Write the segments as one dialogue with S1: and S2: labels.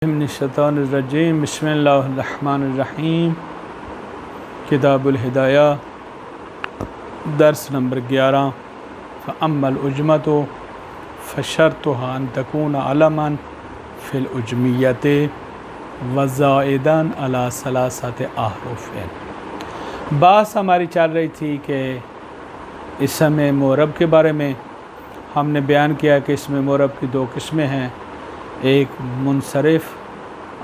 S1: من الشیطان الرجیم بسم اللہ الرحمن الرحیم کتاب الہدایہ درس نمبر 11 فأما العجمۃ فشرطها ان تكون علما فی العجمیۃ وزائدا علی ثلاثۃ احرف۔ بحث ہماری چل رہی تھی کہ اسم معرب کے بارے میں ہم نے بیان کیا کہ اسم معرب کی دو قسمیں ہیں، ایک منصرف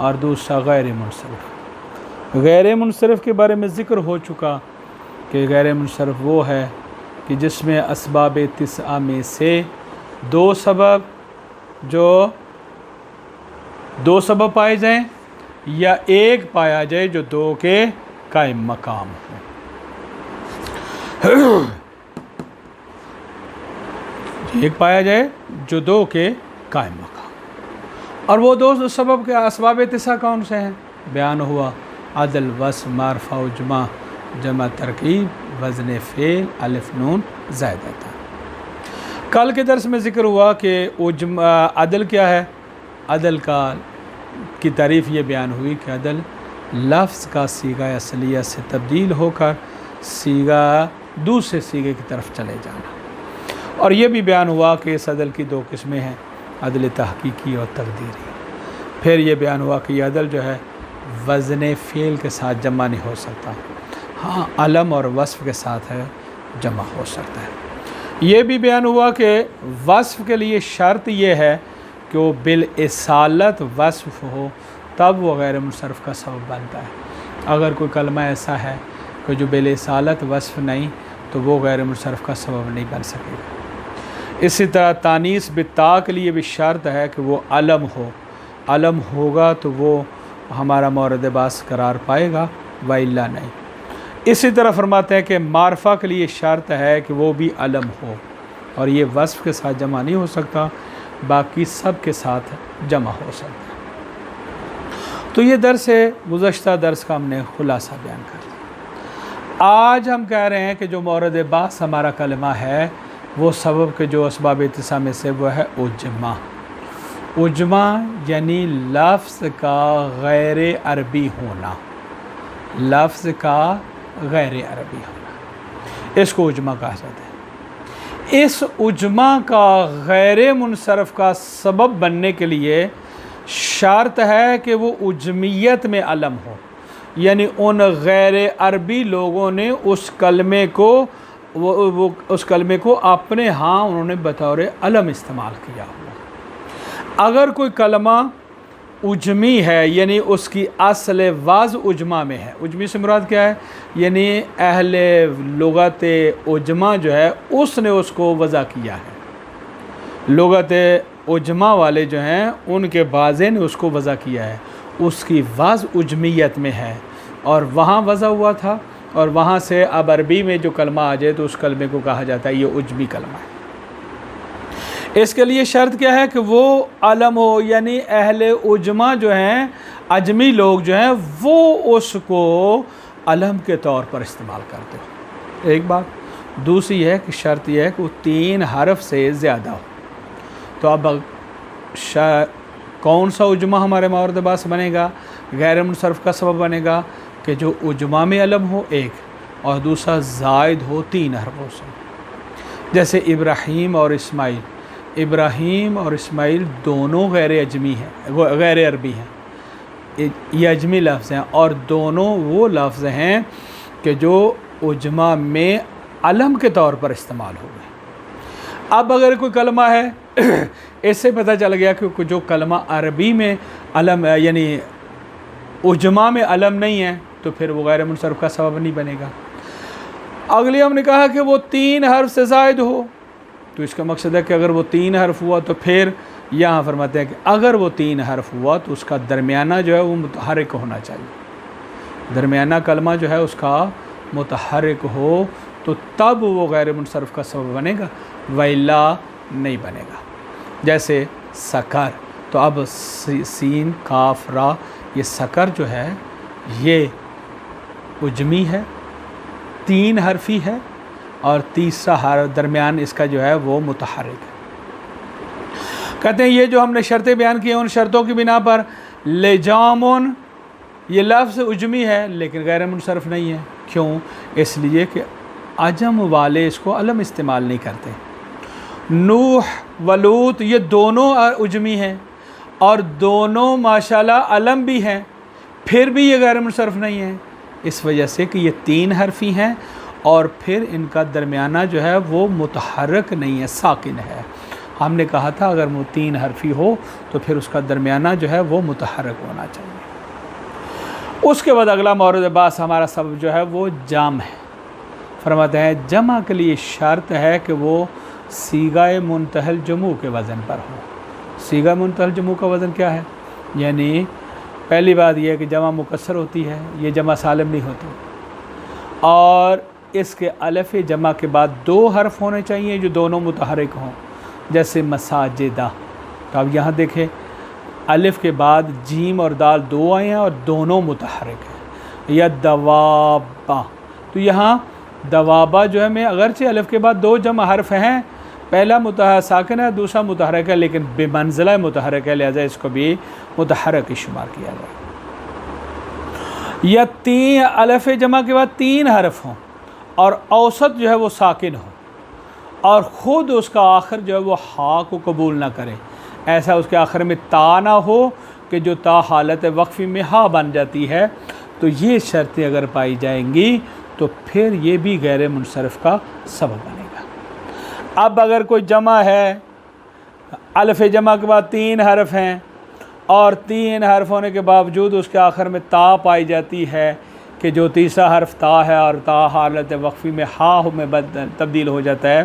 S1: اور دوسرا غیر منصرف۔ غیر منصرف کے بارے میں ذکر ہو چکا کہ غیر منصرف وہ ہے کہ جس میں اسباب تسعہ میں سے دو سبب پائے جائیں یا ایک پایا جائے جو دو کے قائم مقام ہو۔ ایک پایا جائے جو دو کے قائم مقام، اور وہ دو سبب کے اسباب تسعہ کون سے ہیں؟ بیان ہوا عدل، وصف، معرفہ، جمع، جمع ترکیب، وزن فعل، الف نون زائدہ تھا۔ کل کے درس میں ذکر ہوا کہ عدل کیا ہے۔ عدل کی تعریف یہ بیان ہوئی کہ عدل لفظ کا صیغہ اصلیہ سے تبدیل ہو کر دوسرے صیغے کی طرف چلے جانا، اور یہ بھی بیان ہوا کہ اس عدل کی دو قسمیں ہیں، عدل تحقیقی اور تقدیری۔ پھر یہ بیان ہوا کہ یہ عدل جو ہے وزن فعل کے ساتھ جمع نہیں ہو سکتا، ہاں علم اور وصف کے ساتھ ہے جمع ہو سکتا ہے۔ یہ بھی بیان ہوا کہ وصف کے لیے شرط یہ ہے کہ وہ بالاصالت وصف ہو، تب وہ غیر منصرف کا سبب بنتا ہے۔ اگر کوئی کلمہ ایسا ہے کہ جو بالاصالت وصف نہیں تو وہ غیر منصرف کا سبب نہیں بن سکے گا۔ اسی طرح تانیث بالتا کے لیے بھی شرط ہے کہ وہ علم ہو، علم ہوگا تو وہ ہمارا مورد باس قرار پائے گا والا نہیں۔ اسی طرح فرماتے ہیں کہ معرفہ کے لیے شرط ہے کہ وہ بھی علم ہو، اور یہ وصف کے ساتھ جمع نہیں ہو سکتا، باقی سب کے ساتھ جمع ہو سکتا ہے۔ تو یہ درس ہے، گزشتہ درس کا ہم نے خلاصہ بیان کر دیا۔ آج ہم کہہ رہے ہیں کہ جو مورد باس ہمارا کلمہ ہے وہ سبب کے جو اسباب تسعہ میں سے وہ ہے عجمہ۔ عجمہ یعنی لفظ کا غیر عربی ہونا، لفظ کا غیر عربی ہونا، اس کو عجمہ کہا جاتا ہے۔ اس عجمہ کا غیر منصرف کا سبب بننے کے لیے شرط ہے کہ وہ عجمیت میں علم ہو، یعنی ان غیر عربی لوگوں نے اس کلمے کو اپنے ہاں انہوں نے بطور علم استعمال کیا ہوا۔ اگر کوئی کلمہ عجمی ہے یعنی اس کی اصل وضع عجمہ میں ہے، عجمی سے مراد کیا ہے؟ یعنی اہل لغت عجمہ جو ہے اس نے اس کو وضع کیا ہے، لغت عجمہ والے جو ہیں ان کے بازے نے اس کو وضع کیا ہے، اس کی وضع عجمیت میں ہے اور وہاں وضع ہوا تھا، اور وہاں سے اب عربی میں جو کلمہ آ جائے تو اس کلمے کو کہا جاتا ہے یہ عجمی کلمہ ہے۔ اس کے لیے شرط کیا ہے کہ وہ علم ہو، یعنی اہل عجمہ جو ہیں، عجمی لوگ جو ہیں، وہ اس کو علم کے طور پر استعمال کرتے ہو، ایک بات۔ دوسری ہے کہ شرط یہ ہے کہ وہ 3 حرف سے زیادہ ہو۔ تو اب کون سا عجمہ ہمارے مورد باس بنے گا، غیر منصرف کا سبب بنے گا؟ کہ جو عجمہ میں علم ہو ایک، اور دوسرا زائد ہو 3 حرفوں سے، جیسے ابراہیم اور اسماعیل۔ ابراہیم اور اسماعیل دونوں غیر عجمی ہیں، غیر عربی ہیں، یہ عجمی لفظ ہیں، اور دونوں وہ لفظ ہیں کہ جو عجمہ میں علم کے طور پر استعمال ہوئے۔ اب اگر کوئی کلمہ ہے اس سے پتہ چل گیا کہ جو کلمہ عربی میں علم یعنی عجمہ میں علم نہیں ہے تو پھر وہ غیر منصرف کا سبب نہیں بنے گا۔ اگلی ہم نے کہا کہ وہ 3 حرف سے زائد ہو، تو اس کا مقصد ہے کہ اگر وہ 3 حرف ہوا تو پھر یہاں فرماتے ہیں کہ اگر وہ 3 حرف ہوا تو اس کا درمیانہ جو ہے وہ متحرک ہونا چاہیے، درمیانہ کلمہ جو ہے اس کا متحرک ہو تو تب وہ غیر منصرف کا سبب بنے گا، والا نہیں بنے گا۔ جیسے سکر، تو اب سین کاف را، یہ سکر جو ہے یہ عجمی ہے، 3 حرفی ہے، اور تیسرا حرف درمیان اس کا جو ہے وہ متحرک ہے۔ کہتے ہیں یہ جو ہم نے شرطیں بیان کی ہیں ان شرطوں کی بنا پر لجامن یہ لفظ عجمی ہے لیکن غیر منصرف نہیں ہے. کیوں؟ اس لیے کہ عجم والے اس کو علم استعمال نہیں کرتے. نوح ولوط یہ دونوں عجمی ہیں اور دونوں ماشاءاللہ علم بھی ہیں، پھر بھی یہ غیر منصرف نہیں ہیں، اس وجہ سے کہ یہ 3 حرفی ہیں اور پھر ان کا درمیانہ جو ہے وہ متحرک نہیں ہے، ساکن ہے. ہم نے کہا تھا اگر وہ 3 حرفی ہو تو پھر اس کا درمیانہ جو ہے وہ متحرک ہونا چاہیے. اس کے بعد اگلا مورد بحث ہمارا سبب جو ہے وہ جام ہے. فرماتے ہیں جمع کے لیے شرط ہے کہ وہ صیغہ منتہی الجموع کے وزن پر ہو. صیغہ منتہی الجموع کا وزن کیا ہے؟ یعنی پہلی بات یہ ہے کہ جمع مکسر ہوتی ہے، یہ جمع سالم نہیں ہوتی، اور اس کے الف جمع کے بعد 2 حرف ہونے چاہیے جو دونوں متحرک ہوں، جیسے مساجدہ. تو اب یہاں دیکھیں الف کے بعد جیم اور دال 2 آئے ہیں اور دونوں متحرک ہیں. یا دوابا، تو یہاں دوابا جو ہے میں اگرچہ الف کے بعد 2 جمع حرف ہیں، پہلا ساکن ہے دوسرا متحرک ہے لیکن بمنزلہ متحرک ہے، لہذا اس کو بھی متحرک شمار کیا جائے. یا 3 الف جمع کے بعد 3 حرف ہوں اور اوسط جو ہے وہ ساکن ہو اور خود اس کا آخر جو ہے وہ ہا کو قبول نہ کرے. ایسا اس کے آخر میں تا نہ ہو کہ جو تا حالت وقفی میں ہا بن جاتی ہے. تو یہ شرطیں اگر پائی جائیں گی تو پھر یہ بھی غیر منصرف کا سبب بنے گا. اب اگر کوئی جمع ہے، الف جمع کے بعد 3 حرف ہیں اور 3 حرف ہونے کے باوجود اس کے آخر میں تا پائی جاتی ہے کہ جو تیسرا حرف تا ہے اور تا حالت وقفی میں ہا میں تبدیل ہو جاتا ہے،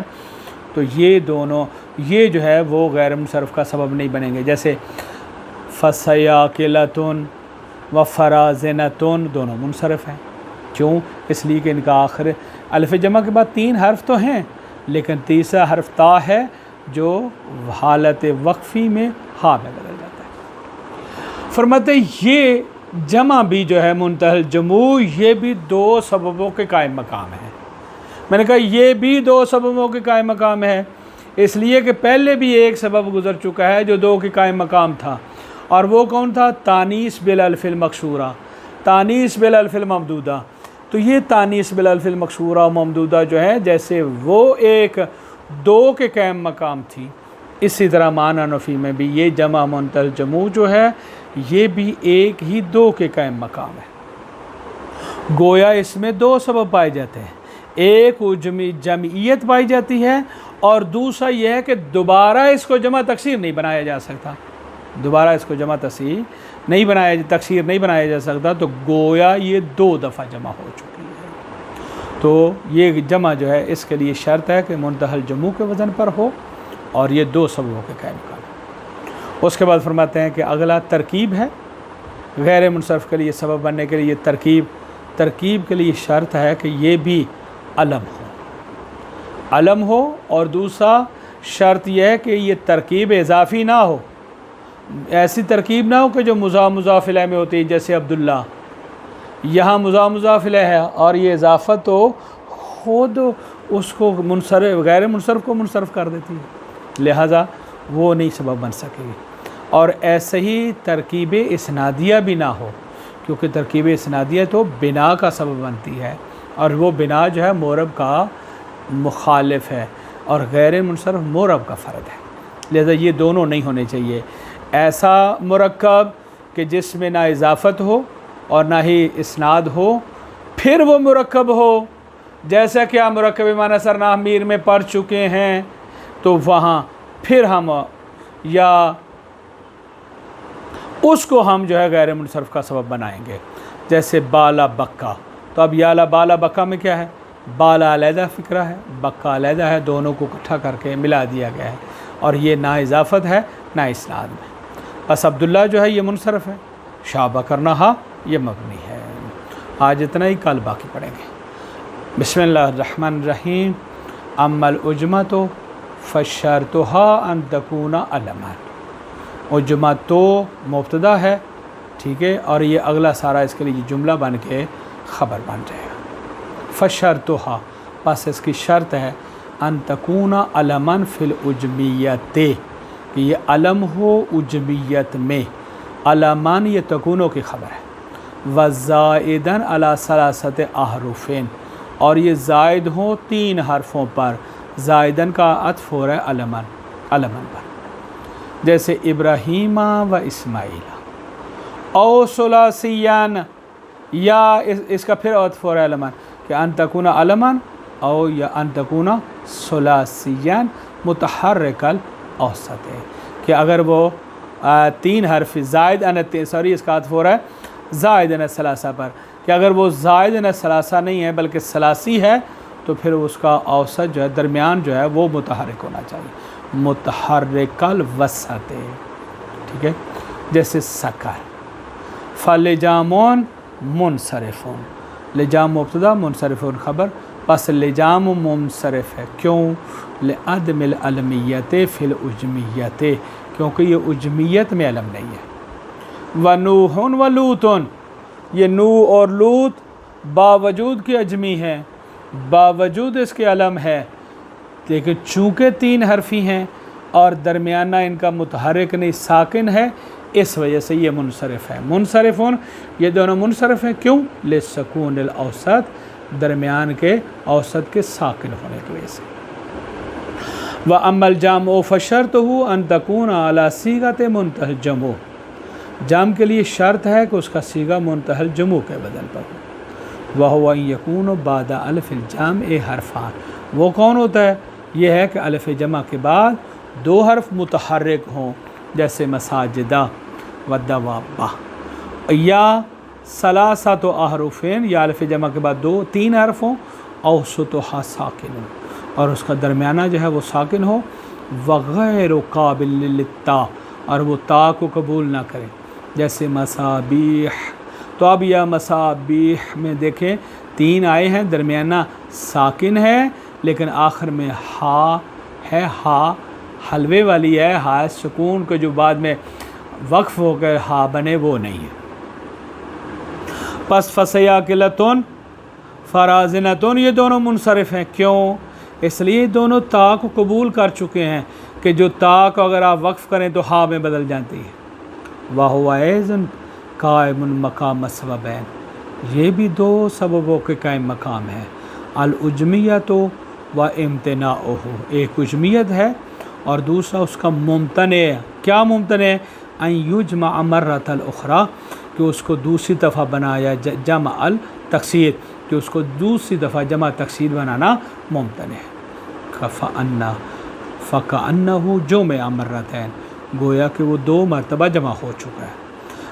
S1: تو یہ دونوں یہ جو ہے وہ غیر منصرف کا سبب نہیں بنیں گے. جیسے فسیاکلتن و فرازنتن دونوں منصرف ہیں. کیوں؟ اس لیے کہ ان کا آخر الف جمع کے بعد 3 حرف تو ہیں لیکن تیسرا حرف تا ہے جو حالت وقفی میں ہا میں بدل جاتا ہے. فرماتے یہ جمع بھی جو ہے منتہی الجموع یہ بھی 2 سببوں کے قائم مقام ہے. میں نے کہا یہ بھی 2 سببوں کے قائم مقام ہے اس لیے کہ پہلے بھی ایک سبب گزر چکا ہے جو 2 کے قائم مقام تھا، اور وہ کون تھا؟ تانیث بالالف المکسورہ، تانیث بالالف الممدودہ. تو یہ تانیث بالالف المکسورہ ممدودہ جو ہے جیسے وہ ایک 2 کے قائم مقام تھی، اسی طرح معنی نفی میں بھی یہ جمع منتہی الجموع جو ہے یہ بھی ایک ہی 2 کے قائم مقام ہے. گویا اس میں 2 سبب پائے جاتے ہیں، ایک جمعیت پائی جاتی ہے اور دوسرا یہ ہے کہ دوبارہ اس کو جمع تکسیر نہیں بنایا جا سکتا، دوبارہ اس کو جمع تکسیر نہیں بنایا جا سکتا. تو گویا یہ 2 دفعہ جمع ہو چکی ہے. تو یہ جمع جو ہے اس کے لیے شرط ہے کہ منتہی الجموع کے وزن پر ہو اور یہ 2 سببوں کے قائم مقام. اس کے بعد فرماتے ہیں کہ اگلا ترکیب ہے. غیر منصرف کے لیے سبب بننے کے لیے ترکیب کے لیے شرط ہے کہ یہ بھی علم ہو اور دوسرا شرط یہ ہے کہ یہ ترکیب اضافی نہ ہو. ایسی ترکیب نہ ہو کہ جو مضاف الیہ میں ہوتی ہے، جیسے عبداللہ یہاں مضاف الیہ ہے اور یہ اضافت تو خود اس کو غیر منصرف کو منصرف کر دیتی ہے، لہٰذا وہ نہیں سبب بن سکے گی. اور ایسے ہی ترکیب اسنادیہ بھی نہ ہو، کیونکہ ترکیب اسنادیہ تو بنا کا سبب بنتی ہے اور وہ بنا جو ہے مورب کا مخالف ہے اور غیر منصرف مورب کا فرد ہے، لہذا یہ دونوں نہیں ہونے چاہیے. ایسا مرکب کہ جس میں نہ اضافت ہو اور نہ ہی اسناد ہو، پھر وہ مرکب ہو جیسا کہ ہم مرکب معنی سرناہ میر میں پڑھ چکے ہیں، تو وہاں پھر ہم یا اس کو ہم جو ہے غیر منصرف کا سبب بنائیں گے. جیسے بالا بکا، تو اب بالا بکا میں کیا ہے؟ بالا علیحدہ فکرہ ہے، بکا علیحدہ ہے، دونوں کو اکٹھا کر کے ملا دیا گیا ہے اور یہ نہ اضافت ہے نہ اسناد میں. بس عبداللہ جو ہے یہ منصرف ہے، شابہ کرنا یہ مبنی ہے. آج اتنا ہی، کل باقی پڑھیں گے. بسم اللہ الرحمن الرحیم. اما العجمۃ فشرطها ان تکون علما. عجمہ تو مبتدا ہے، ٹھیک ہے، اور یہ اگلا سارا اس کے لیے جملہ بن کے خبر بن جائے گا. فشرطها، پس اس کی شرط ہے ان تکون علما فی العجمیت، کہ یہ علم ہو عجمیت میں. علمن یہ تکونو کی خبر ہے، وزائدن علی ثلاثت احرفین، اور یہ زائد ہوں 3 حرفوں پر، زائدن کا عطف ہو رہا ہے علمن پر، جیسے ابراہیم و اسماعیل، او ثلاثیان، یا اس کا پھر عطف ہو رہا ہے علمن، کہ ان تکون علمن او یا ان تکون ثلاثیان متحرک الاوسط ہے، کہ اگر وہ 3 حرف زائد اس کا عطف ہو رہا ہے زائد ثلاثہ پر، کہ اگر وہ زائد ثلاثہ نہیں ہے بلکہ ثلاثی ہے تو پھر اس کا اوسط جو ہے درمیان جو ہے وہ متحرک ہونا چاہیے، متحرک الوسط ہے، ٹھیک ہے، جیسے سکر، فلجامون منصرفون، لجام مبتدا منصرفون خبر، پس لجام منصرف ہے، کیوں؟ لعدم العلمیت فی العجمیت، کیونکہ یہ عجمیت میں علم نہیں ہے۔ ونوح و لوطن، یہ نوح اور لوط باوجود کہ اجمی ہے، باوجود اس کے علم ہے، لیکن چونکہ 3 حرفی ہیں اور درمیانہ ان کا متحرک نہیں ساکن ہے، اس وجہ سے یہ منصرف ہے۔ منصرفون، یہ دونوں منصرف ہیں، کیوں؟ لسکون الاوسط، درمیان کے اوسط کے ساکن ہونے کی وجہ سے۔ وَأَمَّا الْجَامُ فَشَرْطُهُ أَن تَكُونَ عَلَى صِيغَةِ مُنْتَهى الْجَمْعِ، جام کے لیے شرط ہے کہ اس کا صیغہ منتہی الجمع کے بدل پر ہو۔ وَهُوَ أَن يَكُونَ بَعْدَ أَلْفِ الْجَامِ حرفان، وہ کون ہوتا ہے؟ یہ ہے کہ الف جمع کے بعد 2 حرف متحرک ہوں، جیسے مساجدہ ودوابہ، یا ثلاثۃ احرفین، یا الف جمع کے بعد 3 حرف ہوں، اوسطھا ساکن، اور اس کا درمیانہ جو ہے وہ ساکن ہو، وغیر قابل للتا، اور وہ تا کو قبول نہ کرے، جیسے مصابیح۔ تو اب یا مصابیح میں دیکھیں 3 آئے ہیں، درمیانہ ساکن ہے لیکن آخر میں ہا ہے، ہا حلوے والی ہے، ہا سکون کو جو بعد میں وقف ہو کر ہا بنے وہ نہیں ہے۔ پس فسیاقلتن فرازنتن، یہ دونوں منصرف ہیں، کیوں؟ اس لیے دونوں تا کو قبول کر چکے ہیں کہ جو تا کو اگر آپ وقف کریں تو ہا میں بدل جاتی ہے۔ وَهُوَ أَيْضًا قَائِمٌ مَقَامَ السَّبَبَيْنِ، یہ بھی 2 سببوں کے قائم مقام ہے، العجمیت و امتناعہ، ایک عجمیت ہے اور دوسرا اس کا ممتنع ہے۔ کیا ممتنع ہے؟ ان یجمع مرۃ الاخری، کہ اس کو دوسری دفعہ بنایا، جمع التکسیر، کہ اس کو دوسری دفعہ جمع تکسیر بنانا ممتنع ہے۔ فَكَأَنَّهُ جُمِعَ مرتين، گویا کہ وہ 2 مرتبہ جمع ہو چکا ہے۔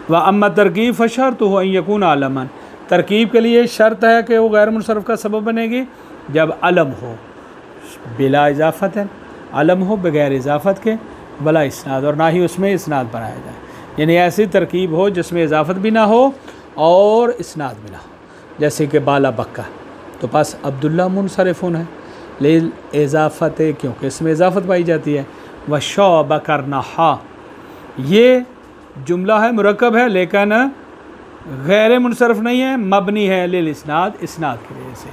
S1: وَأَمَّا الترکیب فَشَرْطُهُ أَن يَكُونَ عَلَمًا، ترکیب کے لیے شرط ہے کہ وہ غیر منصرف کا سبب بنے گی جب علم ہو، بلا اضافت، علم ہو بغیر اضافت کے، بلا اسناد، اور نہ ہی اس میں اسناد بنایا جائے، یعنی ایسی ترکیب ہو جس میں اضافت بھی نہ ہو اور اسناد بھی نہ ہو، جیسے کہ بالا بکہ، تو پاس عبداللہ منصرفون ہے لیل اضافت، کیونکہ اس میں اضافت پائی جاتی ہے۔ وَشَعْبَ كَرْنَحَا، یہ جملہ ہے، مرکب ہے لیکن غیر منصرف نہیں ہے، مبنی ہے لیل اسناد، اسناد کی وجہ سے۔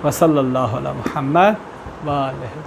S1: وصلی اللہ علی محمد وآلہ